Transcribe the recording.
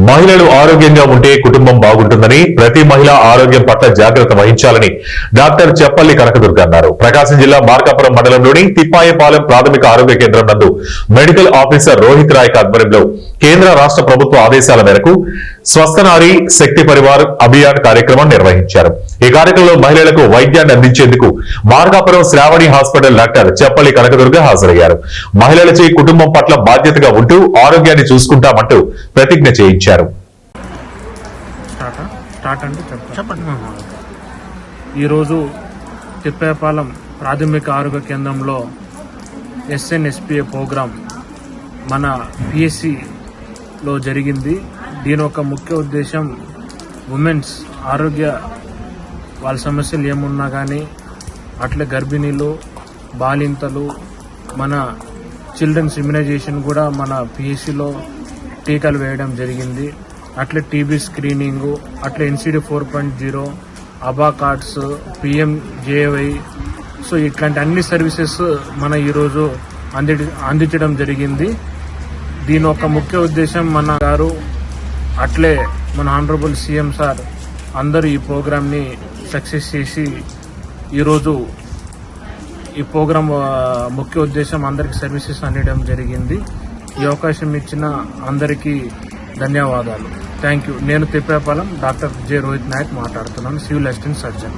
మహిళలు ఆరోగ్యంగా ఉంటే కుటుంబం బాగుంటుందని, ప్రతి మహిళ ఆరోగ్యం పట్ల జాగ్రత్త వహించాలని డాక్టర్ చెప్పల్లి కనకదుర్గ అన్నారు. ప్రకాశం జిల్లా మార్కాపురం మండలంలోని తిప్పాయపాలెం ప్రాథమిక ఆరోగ్య కేంద్రం నందు మెడికల్ ఆఫీసర్ రోహిత్ రాయ్ ఆధ్వర్యంలో కేంద్ర రాష్ట్ర ప్రభుత్వ ఆదేశాల మేరకు స్వస్థనారి శక్తి పరివార్ అభియాన్ కార్యక్రమం నిర్వహించారు. ఈ కార్యక్రమంలో మహిళలకు వైద్యాన్ని అందించేందుకు మార్కాపురం శ్రావణి హాస్పిటల్ డాక్టర్ చెప్పల్లి కనకదుర్గ హాజరయ్యారు. మహిళలచే కుటుంబం పట్ల బాధ్యతగా ఉంటూ ఆరోగ్యాన్ని చూసుకుంటామంటూ ప్రతిజ్ఞ చేయించారు. ఈరోజు తిప్పేపాలెం ప్రాథమిక ఆరోగ్య కేంద్రంలో SNSPA ప్రోగ్రాం మన PSCలో జరిగింది. దీని ఒక ముఖ్య ఉద్దేశం ఉమెన్స్ ఆరోగ్య వాళ్ళ సమస్యలు ఏమున్నా కానీ, అట్లే గర్భిణీలు, బాలింతలు, మన చిల్డ్రన్స్ ఇమ్యునైజేషన్ కూడా మన PSCలో టీకాలు వేయడం జరిగింది. అట్లే టీబీ స్క్రీనింగు, అట్లే NCD 4.0, అబా కార్డ్స్, PMJY, సో ఇట్లాంటి అన్ని సర్వీసెస్ మన ఈరోజు అందించడం జరిగింది. దీని ఒక ముఖ్య ఉద్దేశం మన గారు, అట్లే మన ఆనరబుల్ CM సార్ అందరూ ఈ ప్రోగ్రామ్ని సక్సెస్ చేసి ఈరోజు ఈ ప్రోగ్రాం ముఖ్య ఉద్దేశం అందరికీ సర్వీసెస్ అందించడం జరిగింది. ఈ అవకాశం ఇచ్చిన అందరికీ ధన్యవాదాలు. Thank you. నేను తిప్పేపాలెం డాక్టర్ J. రోహిత్ నాయక్ మాట్లాడుతున్నాను, సివిల్ అసిస్టెంట్ సర్జన్.